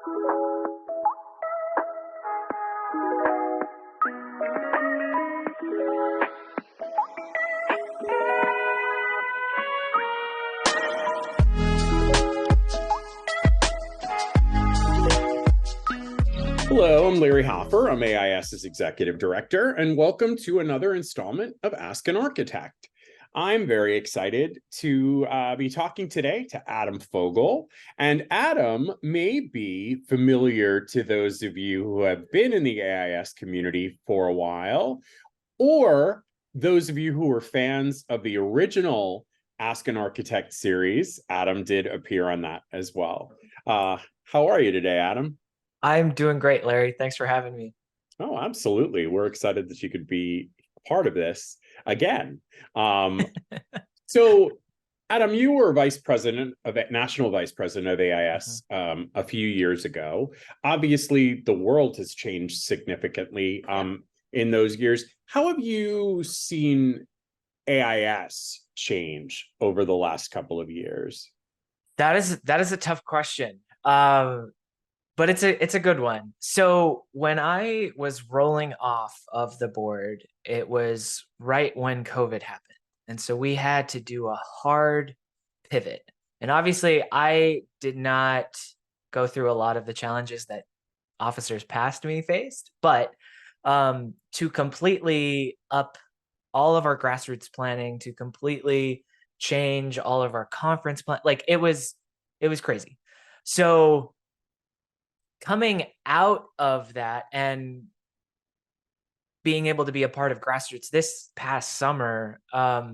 Hello, I'm Larry Hoffer. I'm AIAS's Executive Director, and welcome to another installment of Ask an Architect. I'm very excited to be talking today to Adam Fogel. And Adam may be familiar to those of you who have been in the AIAS community for a while, or those of you who are fans of the original Ask an Architect series. Adam did appear on that as well. How are you today, Adam? I'm doing great, Larry. Thanks for having me. Oh, absolutely. We're excited that you could be part of this again. Um, so, Adam, you were national vice president of AIS a few years ago. Obviously, the world has changed significantly in those years. How have you seen AIS change over the last couple of years? That is a tough question. But it's a good one. So when I was rolling off of the board, it was right when COVID happened. And so we had to do a hard pivot. And obviously I did not go through a lot of the challenges that officers past me faced, but to completely up all of our grassroots planning, to completely change all of our conference plan, like it was crazy. So coming out of that and being able to be a part of grassroots this past summer, I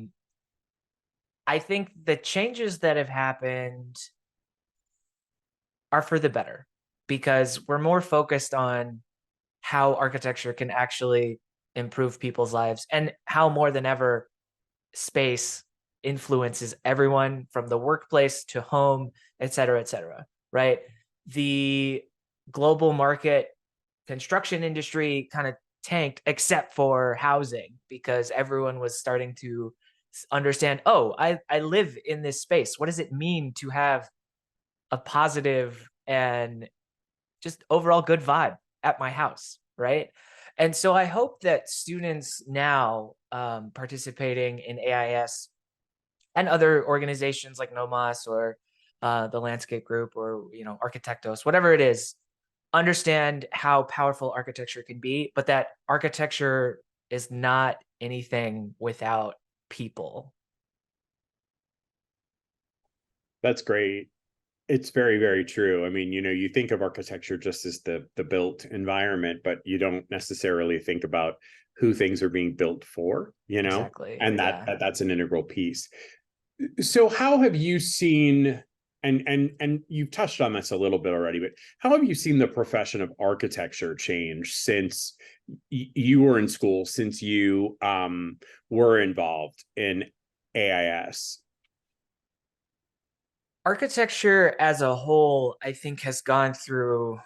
think the changes that have happened are for the better, because we're more focused on how architecture can actually improve people's lives, and how more than ever space influences everyone from the workplace to home, et cetera, right? The global market construction industry kind of tanked, except for housing, because everyone was starting to understand, oh, I live in this space. What does it mean to have a positive and just overall good vibe at my house, right? And so I hope that students now participating in AIS and other organizations like NOMAS or the Landscape Group, or Architectos, whatever it is, understand how powerful architecture can be, but that architecture is not anything without people. That's great. It's very, very true. I mean, you think of architecture just as the built environment, but you don't necessarily think about who things are being built for, Exactly. and Yeah. that's an integral piece. So how have you seen, and you've touched on this a little bit already, but how have you seen the profession of architecture change since you were in school, since you were involved in AIS? Architecture as a whole, I think, has gone through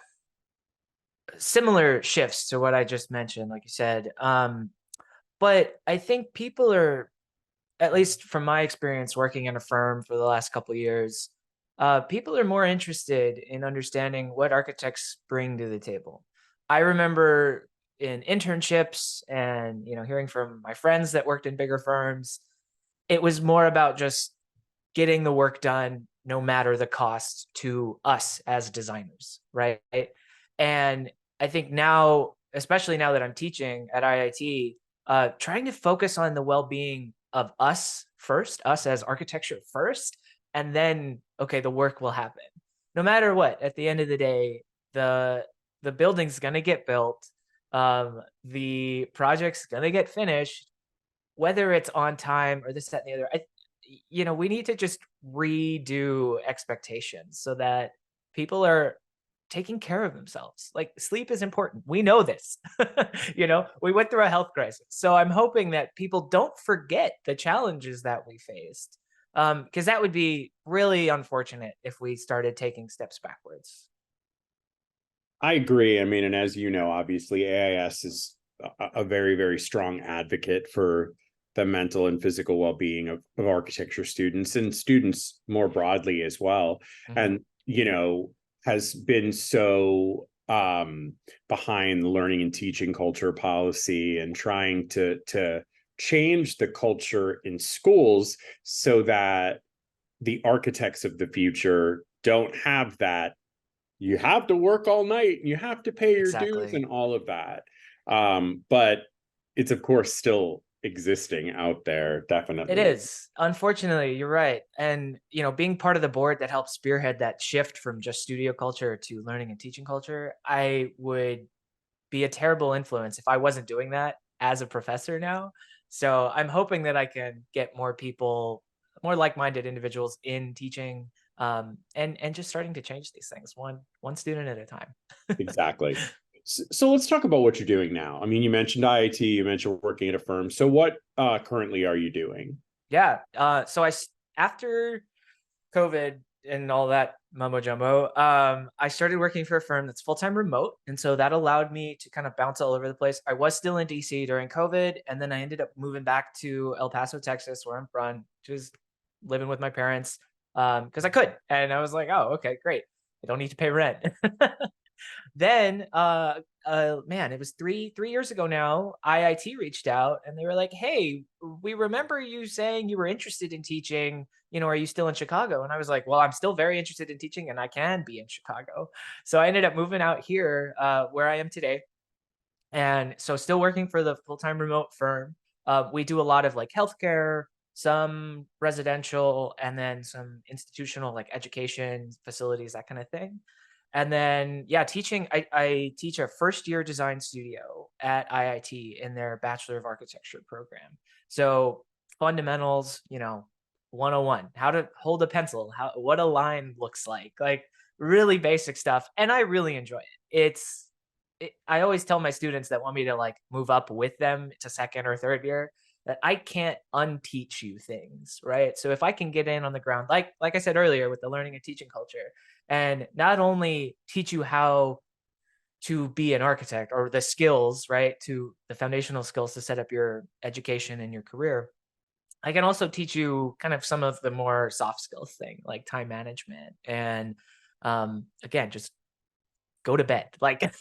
similar shifts to what I just mentioned, like you said. But I think people are, at least from my experience working in a firm for the last couple of years, people are more interested in understanding what architects bring to the table. I remember in internships and hearing from my friends that worked in bigger firms, it was more about just getting the work done, no matter the cost to us as designers, right? And I think now, especially now that I'm teaching at IIT, trying to focus on the well-being of us first, us as architecture first, and then, okay, the work will happen. No matter what, at the end of the day, the building's gonna get built, the project's gonna get finished, whether it's on time or this, that, and the other. We need to just redo expectations so that people are taking care of themselves. Like, sleep is important. We know this. We went through a health crisis. So I'm hoping that people don't forget the challenges that we faced, because that would be really unfortunate if we started taking steps backwards. I agree. I mean, and as you know, obviously AIS is a very, very strong advocate for the mental and physical well-being of architecture students and students more broadly as well. Mhm. And, has been so behind the learning and teaching culture policy and trying to change the culture in schools so that the architects of the future don't have that you have to work all night and you have to pay your dues Exactly. and all of that. But it's of course still existing out there, It definitely. is. Unfortunately, you're right. And, being part of the board that helps spearhead that shift from just studio culture to learning and teaching culture, I would be a terrible influence if I wasn't doing that as a professor now. So I'm hoping that I can get more people, more like-minded individuals in teaching, and just starting to change these things one student at a time. Exactly. So let's talk about what you're doing now. I mean, you mentioned IIT, you mentioned working at a firm. So what currently are you doing? Yeah. After COVID and all that mumbo jumbo, I started working for a firm that's full-time remote. And so that allowed me to kind of bounce all over the place. I was still in DC during COVID, and then I ended up moving back to El Paso, Texas, where I'm from, just living with my parents, because I could. And I was like, oh, okay, great. I don't need to pay rent. Then, man, it was three years ago now. IIT reached out and they were like, "Hey, we remember you saying you were interested in teaching. Are you still in Chicago?" And I was like, "Well, I'm still very interested in teaching, and I can be in Chicago." So I ended up moving out here, where I am today, and so still working for the full time remote firm. We do a lot of like healthcare, some residential, and then some institutional like education facilities, that kind of thing. And then, yeah, teaching. I teach a first year design studio at IIT in their Bachelor of Architecture program. So fundamentals, 101, how to hold a pencil, what a line looks like really basic stuff. And I really enjoy it. I always tell my students that want me to like move up with them to second or third year that I can't unteach you things, right? So if I can get in on the ground, like I said earlier with the learning and teaching culture, and not only teach you how to be an architect or the skills, right, to the foundational skills to set up your education and your career, I can also teach you kind of some of the more soft skills thing, like time management and, again, just go to bed. Like,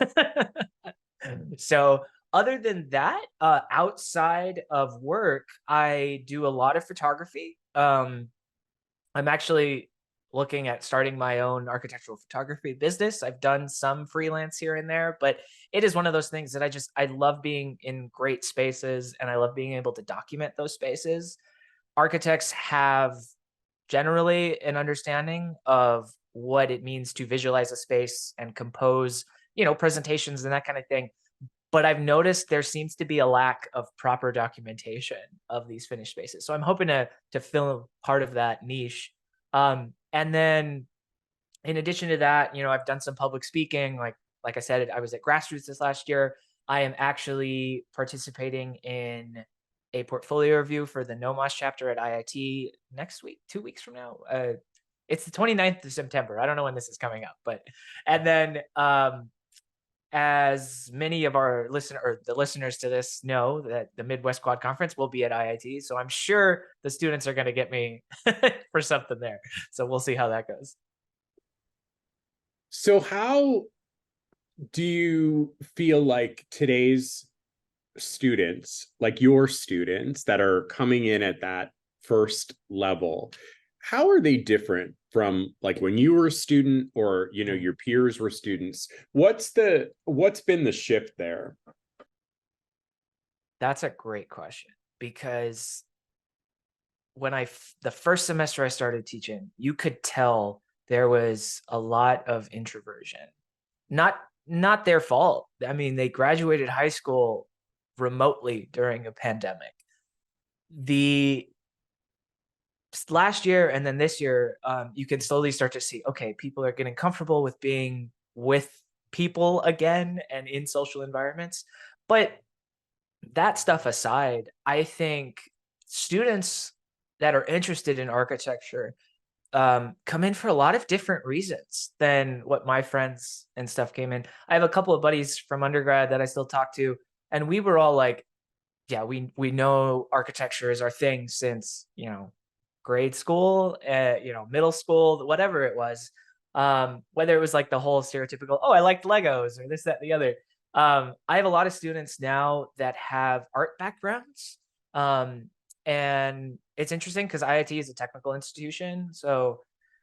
so other than that, outside of work, I do a lot of photography. I'm actually looking at starting my own architectural photography business. I've done some freelance here and there, but it is one of those things that I love being in great spaces and I love being able to document those spaces. Architects have generally an understanding of what it means to visualize a space and compose, presentations and that kind of thing. But I've noticed there seems to be a lack of proper documentation of these finished spaces. So I'm hoping to fill part of that niche. And then in addition to that, I've done some public speaking. Like I said, I was at Grassroots this last year. I am actually participating in a portfolio review for the NOMAS chapter at IIT next week, 2 weeks from now. It's the 29th of September. I don't know when this is coming up, but and then as many of our the listeners to this know, that the Midwest Quad Conference will be at IIT. So I'm sure the students are going to get me for something there. So we'll see how that goes. So how do you feel like today's students, like your students that are coming in at that first level, how are they different from like when you were a student or your peers were students? What's been the shift there? That's a great question, because the first semester I started teaching, you could tell there was a lot of introversion. Not not their fault. I mean, they graduated high school remotely during a pandemic. The last year and then this year, you can slowly start to see, okay, people are getting comfortable with being with people again and in social environments. But that stuff aside, I think students that are interested in architecture come in for a lot of different reasons than what my friends and stuff came in. I have a couple of buddies from undergrad that I still talk to, and we were all like, yeah, we know architecture is our thing since, grade school, middle school, whatever it was. Whether it was like the whole stereotypical, oh, I liked Legos or this, that, and the other. I have a lot of students now that have art backgrounds. And it's interesting because IIT is a technical institution. So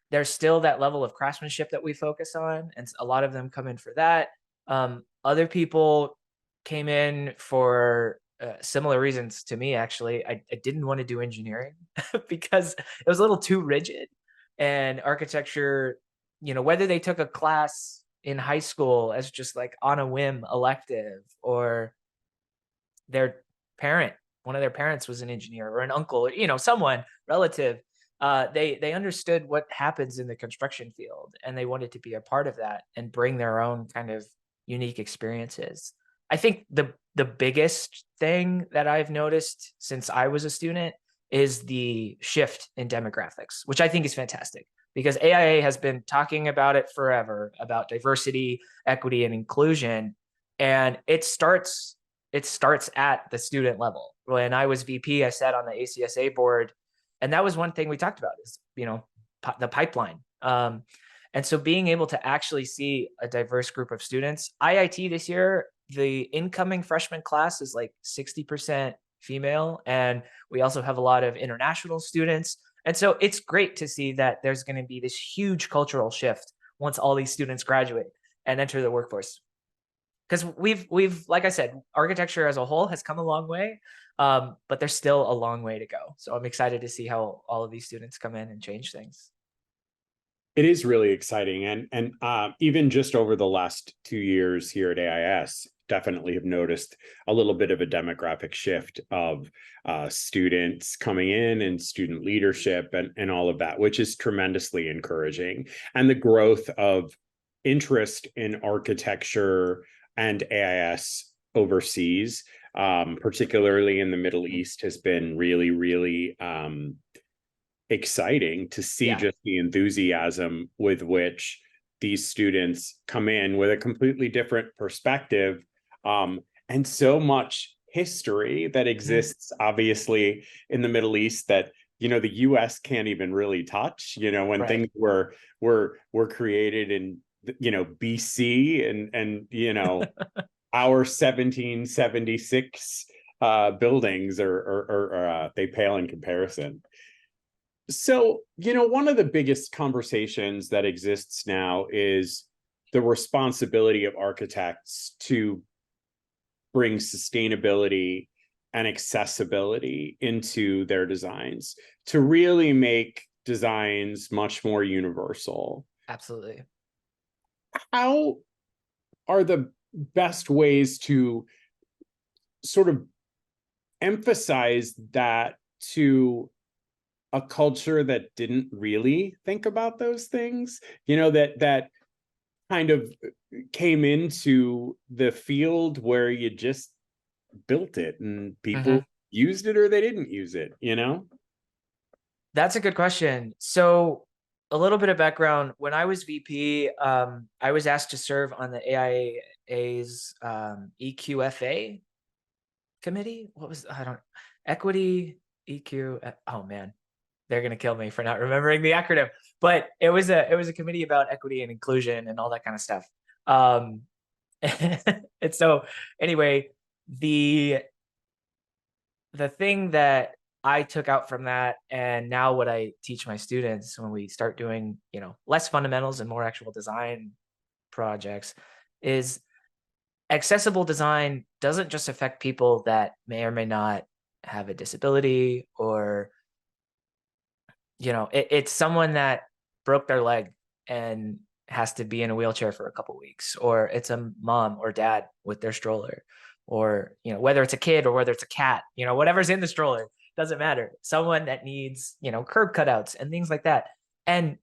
there's still that level of craftsmanship that we focus on. And a lot of them come in for that. Other people came in for similar reasons to me, actually. I didn't want to do engineering because it was a little too rigid. And architecture, whether they took a class in high school as just like on a whim elective, or their parent, one of their parents was an engineer, or an uncle, someone relative, they understood what happens in the construction field, and they wanted to be a part of that and bring their own kind of unique experiences. I think the biggest thing that I've noticed since I was a student is the shift in demographics, which I think is fantastic, because AIA has been talking about it forever, about diversity, equity, and inclusion. And it starts at the student level. When I was VP, I sat on the ACSA board, and that was one thing we talked about is, the pipeline. And so being able to actually see a diverse group of students, IIT this year, the incoming freshman class is like 60% female. And we also have a lot of international students. And so it's great to see that there's going to be this huge cultural shift once all these students graduate and enter the workforce. Because we've, like I said, architecture as a whole has come a long way, but there's still a long way to go. So I'm excited to see how all of these students come in and change things. It is really exciting, and even just over the last 2 years here at AIS, definitely have noticed a little bit of a demographic shift of students coming in and student leadership and all of that, which is tremendously encouraging. And the growth of interest in architecture and AIS overseas, particularly in the Middle East, has been really, really exciting to see. Yeah. Just the enthusiasm with which these students come in with a completely different perspective, and so much history that exists obviously in the Middle East that the US can't even really touch, when Right. things were created in BC, and our 1776 buildings are they pale in comparison. So, one of the biggest conversations that exists now is the responsibility of architects to bring sustainability and accessibility into their designs, to really make designs much more universal. Absolutely. How are the best ways to sort of emphasize that to a culture that didn't really think about those things, that kind of came into the field where you just built it and people used it or they didn't use it, That's a good question. So a little bit of background. When I was VP, I was asked to serve on the AIA's EQFA committee. What was, I don't, equity, EQ. Oh man, they're going to kill me for not remembering the acronym, but it was a committee about equity and inclusion and all that kind of stuff. And so anyway, the thing that I took out from that, and now what I teach my students when we start doing, less fundamentals and more actual design projects, is accessible design doesn't just affect people that may or may not have a disability, or it's someone that broke their leg and has to be in a wheelchair for a couple weeks, or it's a mom or dad with their stroller, or whether it's a kid or whether it's a cat, whatever's in the stroller, doesn't matter. Someone that needs curb cutouts and things like that. And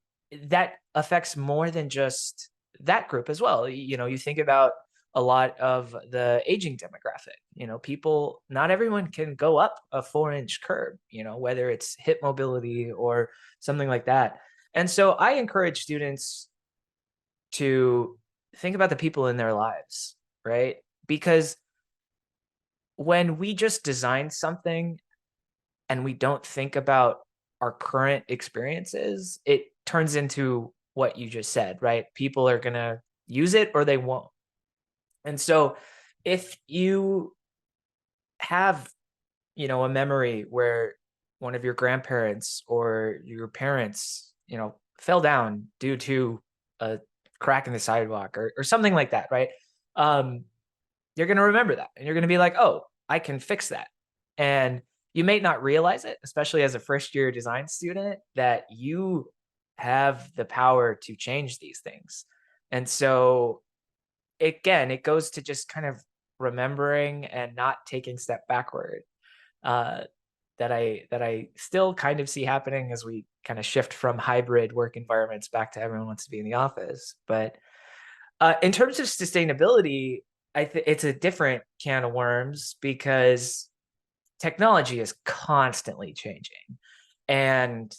that affects more than just that group as well. You think about a lot of the aging demographic. People, not everyone can go up a 4-inch curb, whether it's hip mobility or something like that. And so I encourage students to think about the people in their lives, right? Because when we just design something and we don't think about our current experiences, it turns into what you just said, right? People are going to use it or they won't. And so if you have, a memory where one of your grandparents or your parents, fell down due to a crack in the sidewalk or something like that, right? Um, you're going to remember that and you're going to be like, oh, I can fix that. And you may not realize it, especially as a first year design student, that you have the power to change these things. And so again, it goes to just kind of remembering and not taking step backward. Uh, that I still kind of see happening as we kind of shift from hybrid work environments back to everyone wants to be in the office. But in terms of sustainability, I think it's a different can of worms because technology is constantly changing, and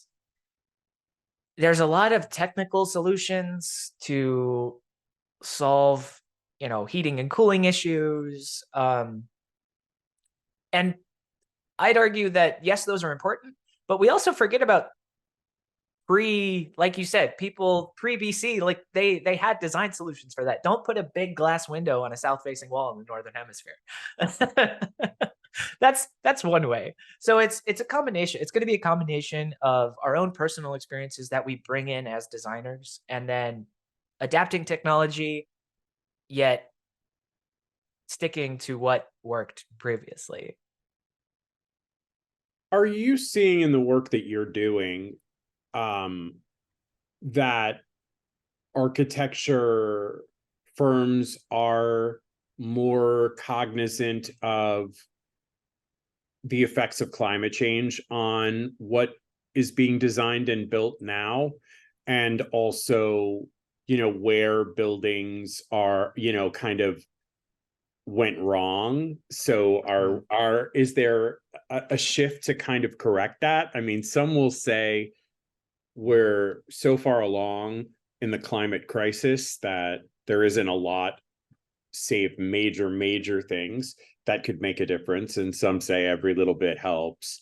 there's a lot of technical solutions to solve, heating and cooling issues. And I'd argue that yes, those are important, but we also forget about like you said, people pre BC, like they had design solutions for that. Don't put a big glass window on a south facing wall in the northern hemisphere. That's one way. So it's a combination. It's going to be a combination of our own personal experiences that we bring in as designers, and then adapting technology, yet sticking to what worked previously. Are you seeing in the work that you're doing that architecture firms are more cognizant of the effects of climate change on what is being designed and built now, and also, where buildings are, kind of went wrong? So is there a shift to kind of correct that? I mean, some will say we're so far along in the climate crisis that there isn't a lot, save major things, that could make a difference. And some say every little bit helps.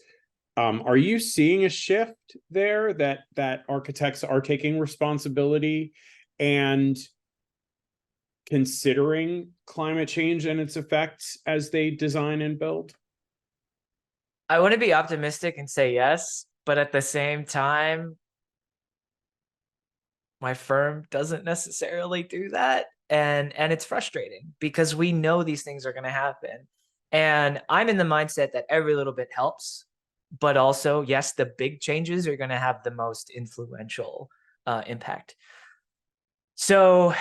Are you seeing a shift there that architects are taking responsibility and considering climate change and its effects as they design and build? I want to be optimistic and say yes, but at the same time, my firm doesn't necessarily do that, and it's frustrating because we know these things are going to happen, and I'm in the mindset that every little bit helps, but also yes, the big changes are going to have the most influential impact. So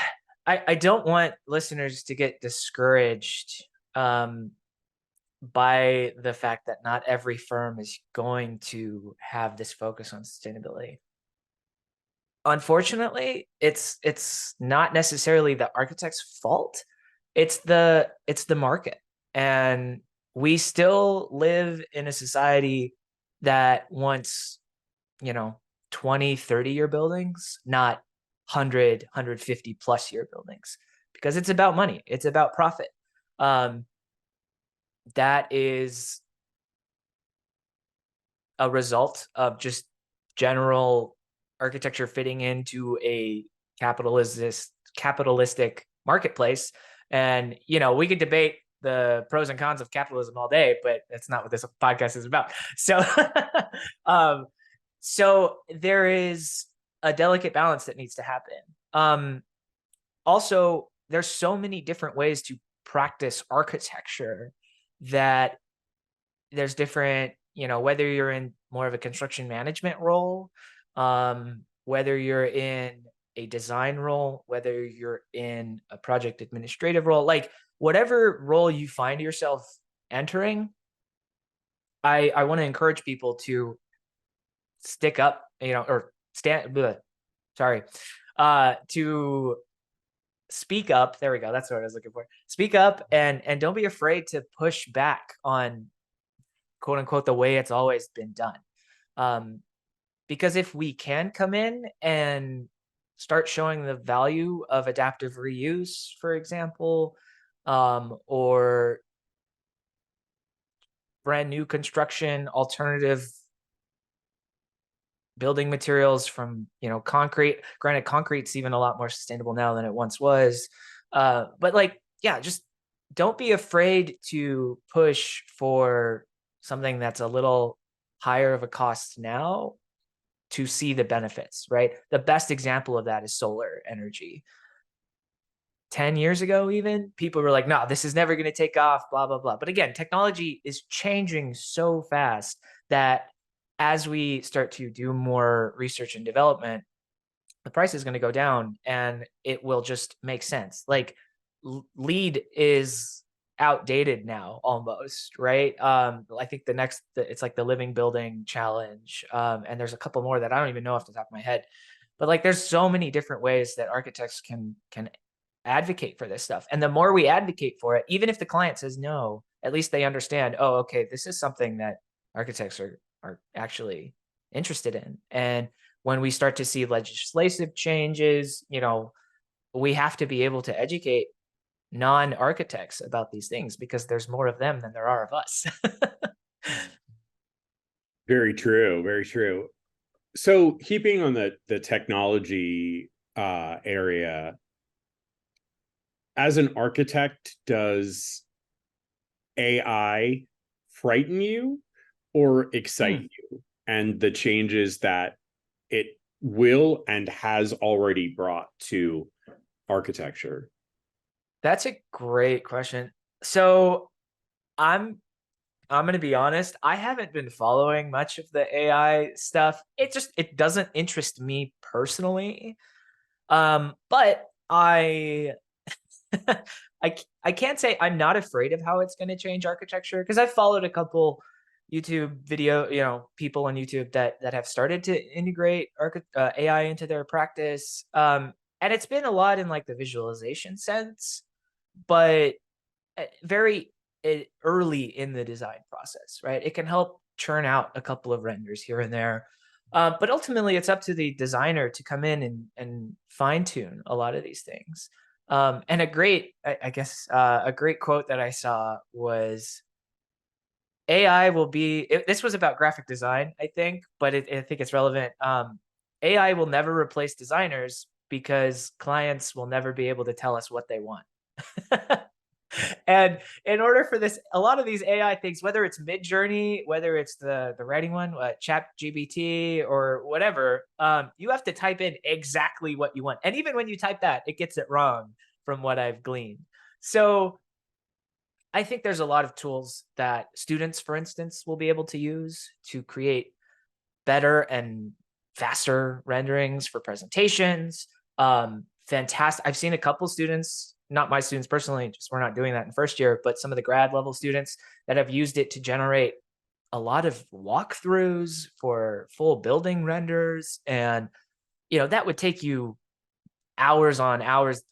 I don't want listeners to get discouraged by the fact that not every firm is going to have this focus on sustainability. Unfortunately, it's not necessarily the architect's fault. It's the market. And we still live in a society that wants, you know, 20, 30-year buildings, not 100, 150 plus year buildings, because it's about money. It's about profit. Um, that is a result of just general architecture fitting into a capitalistic marketplace. And we could debate the pros and cons of capitalism all day, but that's not what this podcast is about. So um so there is a delicate balance that needs to happen. Also, there's so many different ways to practice architecture that there's different, whether you're in more of a construction management role, whether you're in a design role, whether you're in a project administrative role, like whatever role you find yourself entering, I want to encourage people to stick up, or stand, sorry, to speak up. There we go. That's what I was looking for. Speak up and don't be afraid to push back on quote unquote the way it's always been done. Because if we can come in and start showing the value of adaptive reuse, for example, or brand new construction, alternative building materials from, concrete. Granted, concrete's even a lot more sustainable now than it once was. But like, yeah, just don't be afraid to push for something that's a little higher of a cost now to see the benefits, right? The best example of that is solar energy. 10 years ago, even people were like, no, this is never going to take off, blah, blah, blah. But again, technology is changing so fast that as we start to do more research and development, the price is going to go down and it will just make sense. Like lead is outdated now almost, right? I think it's like the living building challenge. And there's a couple more that I don't even know off the top of my head, but like there's so many different ways that architects can advocate for this stuff. And the more we advocate for it, even if the client says no, at least they understand, oh, okay, this is something that architects are actually interested in. And when we start to see legislative changes, we have to be able to educate non-architects about these things because there's more of them than there are of us. Very true. Very true. So keeping on the technology area, as an architect, does AI frighten you or excite you, and the changes that it will and has already brought to architecture? That's a great question. So I'm going to be honest, I haven't been following much of the AI stuff. It doesn't interest me personally. But I can't say I'm not afraid of how it's going to change architecture because I've followed a couple YouTube video, people on YouTube that have started to integrate AI into their practice. And it's been a lot in like the visualization sense, but very early in the design process, right? It can help churn out a couple of renders here and there. But ultimately, it's up to the designer to come in and fine tune a lot of these things. And a great quote that I saw was AI will be, this was about graphic design, I think, but I think it's relevant. AI will never replace designers because clients will never be able to tell us what they want. And in order for this, a lot of these AI things, whether it's Mid-Journey, whether it's the writing one, Chat GBT or whatever, you have to type in exactly what you want. And even when you type that, it gets it wrong from what I've gleaned. So I think there's a lot of tools that students, for instance, will be able to use to create better and faster renderings for presentations. Fantastic. I've seen a couple students, not my students personally, just we're not doing that in first year, but some of the grad level students that have used it to generate a lot of walkthroughs for full building renders. And, that would take you hours on hours,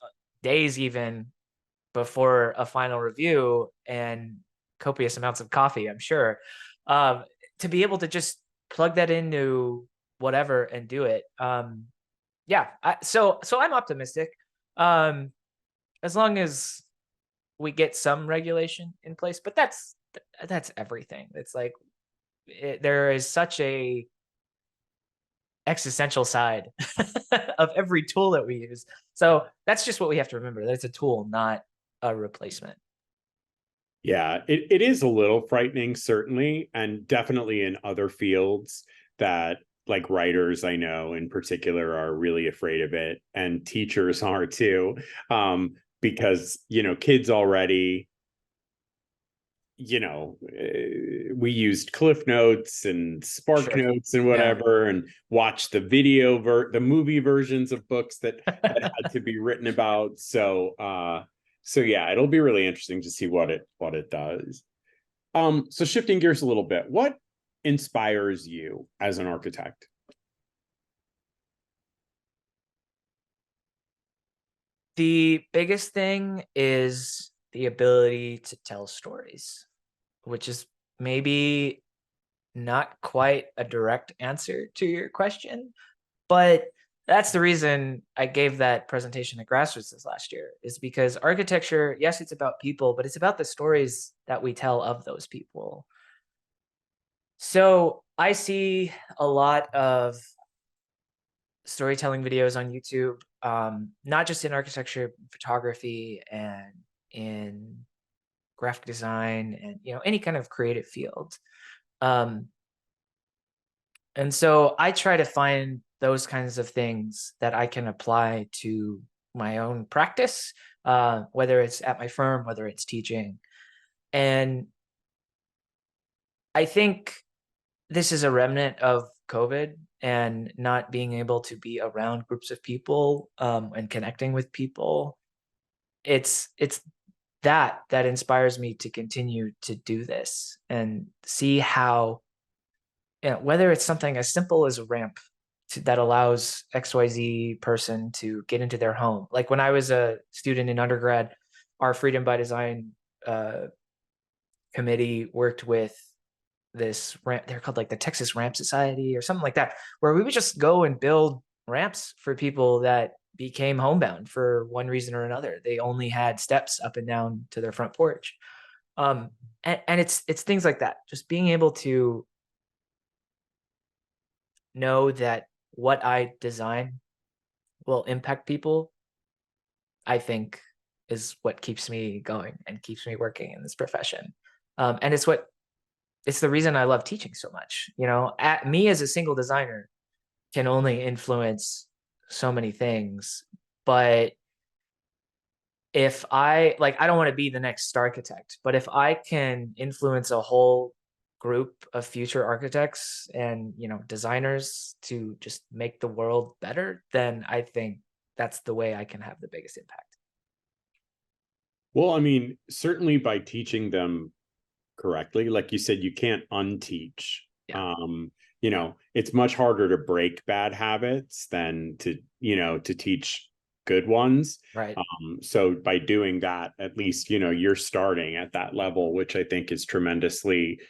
days even, before a final review and copious amounts of coffee, I'm sure, to be able to just plug that into whatever and do it. So I'm optimistic. As long as we get some regulation in place, but that's everything. It's like there is such a existential side of every tool that we use. So that's just what we have to remember, that it's a tool, not a replacement. Yeah, it is a little frightening, certainly, and definitely in other fields that, like, writers I know in particular are really afraid of it, and teachers are too, because kids already, we used Cliff Notes and Spark Sure. Notes and Yeah. whatever, and watched the movie versions of books that had to be written about. So yeah, it'll be really interesting to see what it does. So shifting gears a little bit, what inspires you as an architect? The biggest thing is the ability to tell stories, which is maybe not quite a direct answer to your question, but that's the reason I gave that presentation at Grassroots this last year, is because architecture, yes, it's about people, but it's about the stories that we tell of those people. So I see a lot of storytelling videos on YouTube, not just in architecture, photography, and in graphic design, and any kind of creative field. Um, and so I try to find those kinds of things that I can apply to my own practice, whether it's at my firm, whether it's teaching. And I think this is a remnant of COVID and not being able to be around groups of people, and connecting with people. It's that inspires me to continue to do this and see how, whether it's something as simple as a ramp that allows XYZ person to get into their home. Like when I was a student in undergrad, our Freedom by Design uh, committee worked with this ramp. They're called like the Texas Ramp Society or something like that, where we would just go and build ramps for people that became homebound for one reason or another. They only had steps up and down to their front porch. And it's things like that. Just being able to know that what I design will impact people, I think, is what keeps me going and keeps me working in this profession. And it's the reason I love teaching so much. At me as a single designer can only influence so many things, but if I don't want to be the next star architect, but if I can influence a whole group of future architects and designers to just make the world better, then I think that's the way I can have the biggest impact. Well, I mean, certainly by teaching them correctly, like you said, you can't unteach. Yeah. It's much harder to break bad habits than to teach good ones. Right. So by doing that, at least, you're starting at that level, which I think is tremendously,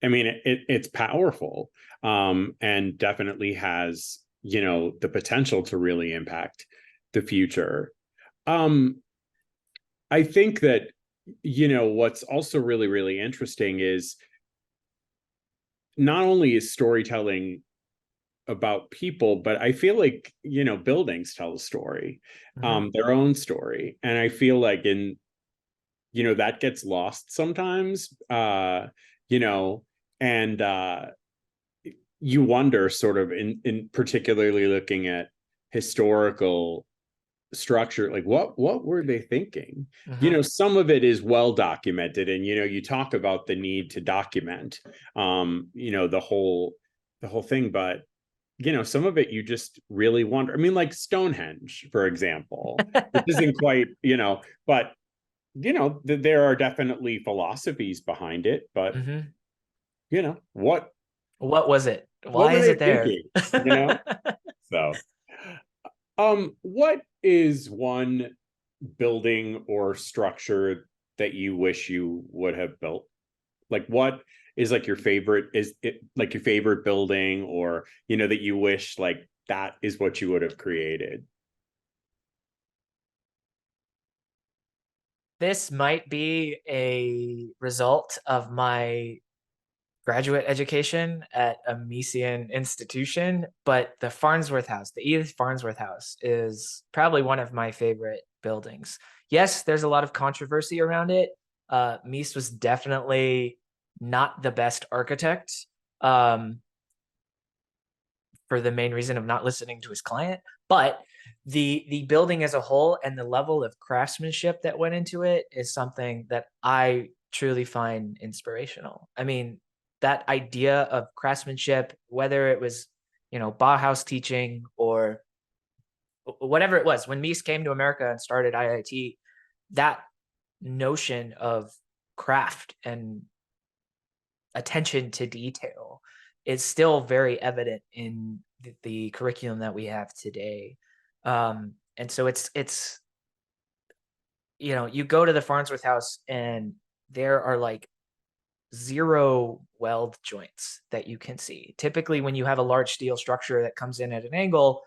I mean, it's powerful, and definitely has, the potential to really impact the future. I think that, what's also really, really interesting is not only is storytelling about people, but I feel like, buildings tell a story, Mhm. their own story. And I feel like that gets lost sometimes, you know, and you wonder sort of in particularly looking at historical structure, like what were they thinking? Mhm. Some of it is well documented, and you talk about the need to document the whole thing, but some of it you just really wonder. I mean, like Stonehenge, for example, which isn't quite, but there are definitely philosophies behind it, but Mhm. what What was it? what Why were is they it there? thinking? So what is one building or structure that you wish you would have built? Like, what is like your favorite? Is it like your favorite building, or that you wish like that is what you would have created? This might be a result of my graduate education at a Misesian institution, but the Farnsworth House, the Edith Farnsworth House, is probably one of my favorite buildings. Yes, there's a lot of controversy around it. Mies was definitely not the best architect, um, for the main reason of not listening to his client, but the building as a whole and the level of craftsmanship that went into it is something that I truly find inspirational. I mean, that idea of craftsmanship, whether it was, Bauhaus teaching or whatever it was, when Mies came to America and started IIT, that notion of craft and attention to detail is still very evident in the curriculum that we have today. And so it's you go to the Farnsworth House and there are like zero weld joints that you can see. Typically, when you have a large steel structure that comes in at an angle,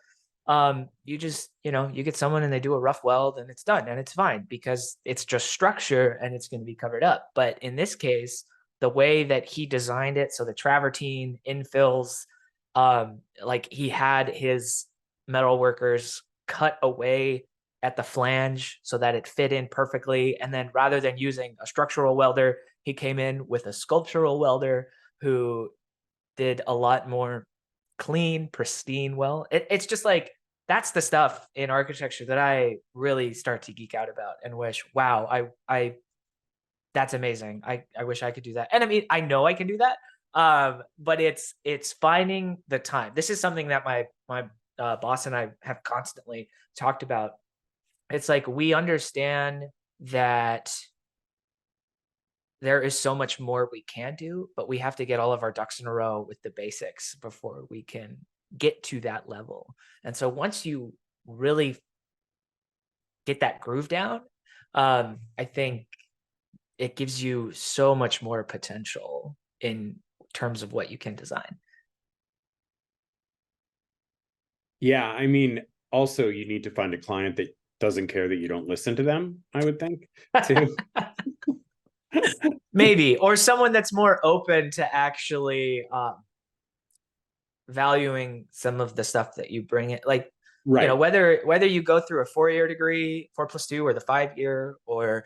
you just you get someone and they do a rough weld and it's done and it's fine because it's just structure and it's going to be covered up. But in this case, the way that he designed it, so the travertine infills, like he had his metal workers cut away at the flange so that it fit in perfectly. And then rather than using a structural welder, he came in with a sculptural welder who did a lot more clean, pristine well. It's just like, that's the stuff in architecture that I really start to geek out about and wish, wow, I that's amazing. I wish I could do that. And I mean, I know I can do that. But it's finding the time. This is something that my boss and I have constantly talked about. It's like, we understand that there is so much more we can do, but we have to get all of our ducks in a row with the basics before we can get to that level. And so once you really get that groove down, I think it gives you so much more potential in terms of what you can design. Yeah, I mean, also you need to find a client that doesn't care that you don't listen to them, I would think, too. Maybe, or someone that's more open to actually valuing some of the stuff that you bring it, like, you know, Right. whether you go through a 4-year degree, 4+2, or the 5-year, or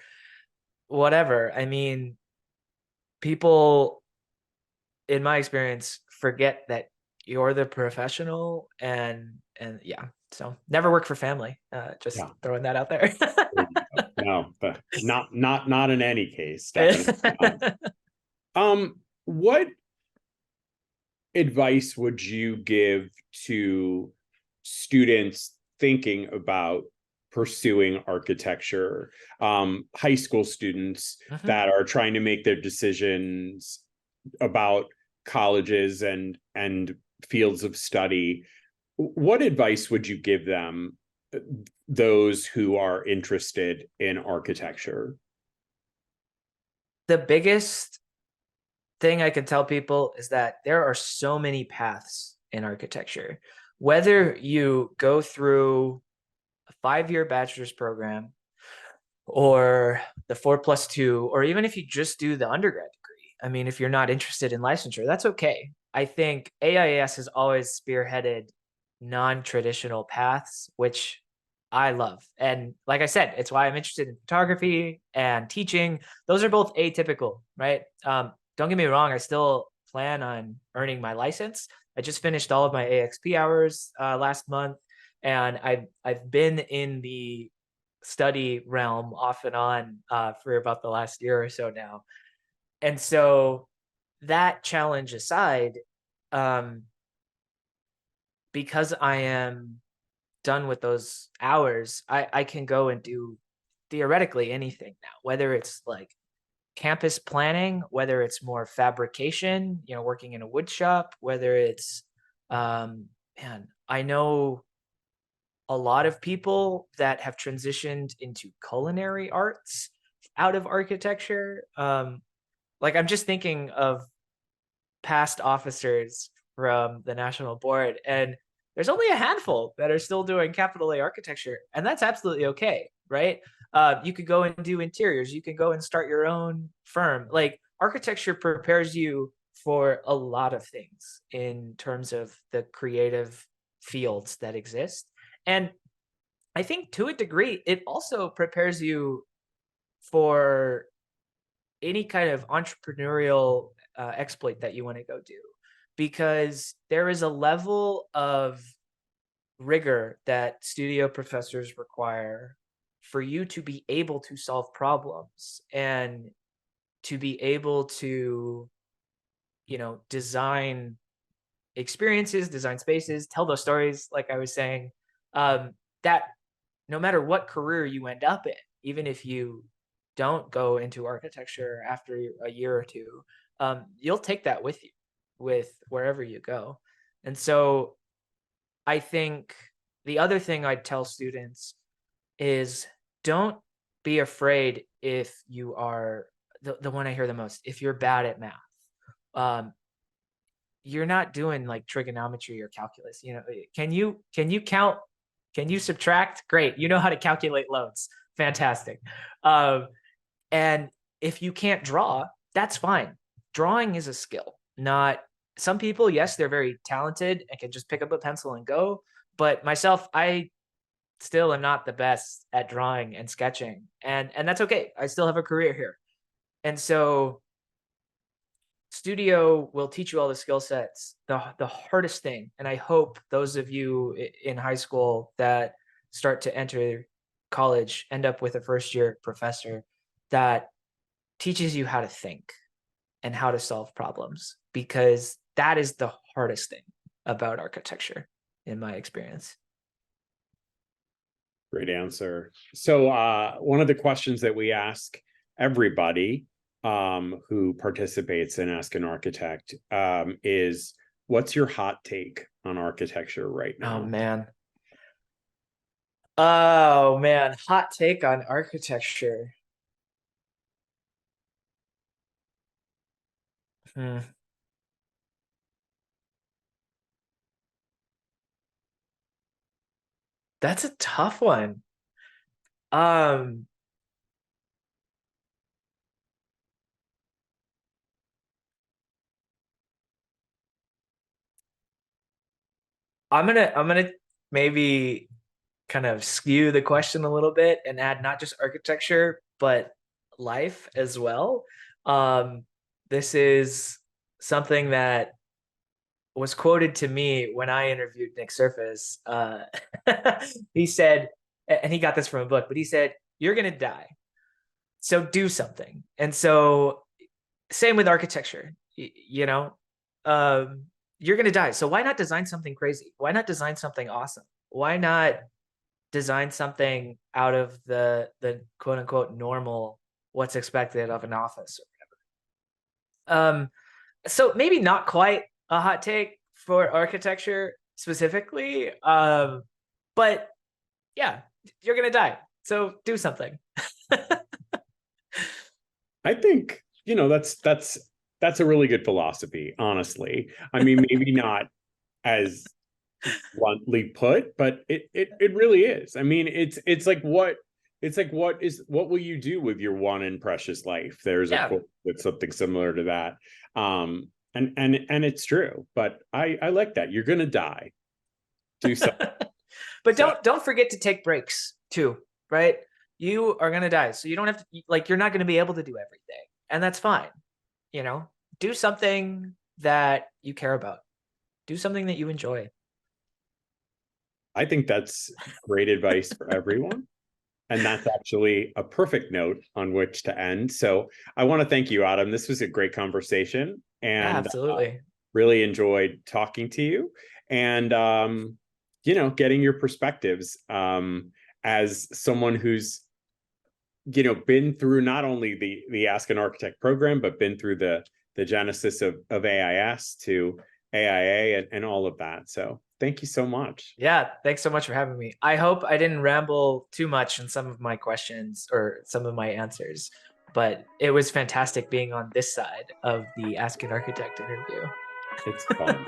whatever. I mean, people, in my experience, forget that you're the professional, and yeah. So never work for family. Just Yeah. throwing that out there. No, but not in any case, definitely not. What advice would you give to students thinking about pursuing architecture, high school students Mhm. that are trying to make their decisions about colleges and fields of study? What advice would you give them, those who are interested in architecture? The biggest thing I can tell people is that there are so many paths in architecture. Whether you go through a 5-year bachelor's program, or the 4+2, or even if you just do the undergrad degree. I mean, if you're not interested in licensure, that's okay. I think AIAS has always spearheaded non-traditional paths, which I love. And like I said, it's why I'm interested in photography and teaching. Those are both atypical, right? Don't get me wrong, I still plan on earning my license. I just finished all of my AXP hours last month, and I've been in the study realm off and on for about the last year or so now. And so, that challenge aside, um, because I am done with those hours, I can go and do theoretically anything now, whether it's like campus planning, whether it's more fabrication, you know, working in a wood shop, whether it's, man, I know a lot of people that have transitioned into culinary arts out of architecture. Like, I'm just thinking of past officers from the national board, and there's only a handful that are still doing capital A architecture, and that's absolutely okay, right? You could go and do interiors. You can go and start your own firm. Like, architecture prepares you for a lot of things in terms of the creative fields that exist. And I think to a degree, it also prepares you for any kind of entrepreneurial exploit that you want to go do, because there is a level of rigor that studio professors require for you to be able to solve problems and to be able to, you know, design experiences, design spaces, tell those stories, like I was saying, that no matter what career you end up in, even if you don't go into architecture after a year or two, you'll take that with you, with wherever you go. And so I think the other thing I'd tell students is, don't be afraid if you are the one I hear the most, if you're bad at math. Um, you're not doing like trigonometry or calculus. You know, can you count? Can you subtract? Great. You know how to calculate loads. Fantastic. And if you can't draw, that's fine. drawing is a skill, not some people. Yes, they're very talented and can just pick up a pencil and go. But myself, I still am not the best at drawing and sketching, and that's okay. I still have a career here. And so studio will teach you all the skill sets. The hardest thing, and I hope those of you in high school that start to enter college end up with a first year professor that teaches you how to think and how to solve problems, because that is the hardest thing about architecture in my experience. Great answer. So one of the questions that we ask everybody who participates in Ask an Architect is, what's your hot take on architecture right now? Oh man, hot take on architecture. That's a tough one. Um, I'm gonna maybe kind of skew the question a little bit and add not just architecture, but life as well. This is something that was quoted to me when I interviewed Nick Surface. He said, and he got this from a book, but he said, "You're gonna die, so do something." And so, same with architecture. You know, you're gonna die, so why not design something crazy? Why not design something awesome? Why not design something out of the quote unquote normal, what's expected of an office or whatever. So maybe not quite a hot take for architecture specifically, but yeah, you're gonna die, so do something. I think, you know, that's a really good philosophy, honestly. I mean, maybe not as bluntly put, but it really is. I mean, it's like what will you do with your one and precious life? There's a quote that's something similar to that. And it's true, but I like that. You're gonna die. Do something. But don't forget to take breaks too, right? You are gonna die, so you don't have to, like, you're not gonna be able to do everything, and that's fine. You know, do something that you care about. Do something that you enjoy. I think that's great advice for everyone. And that's actually a perfect note on which to end. So I want to thank you, Adam. This was a great conversation, and absolutely. Really enjoyed talking to you, and you know, getting your perspectives as someone who's, you know, been through not only the Ask an Architect program, but been through the genesis of AIAS to AIA and all of that. So thank you so much. Yeah, thanks so much for having me. I hope I didn't ramble too much in some of my questions or some of my answers, but it was fantastic being on this side of the Ask an Architect interview. It's fun.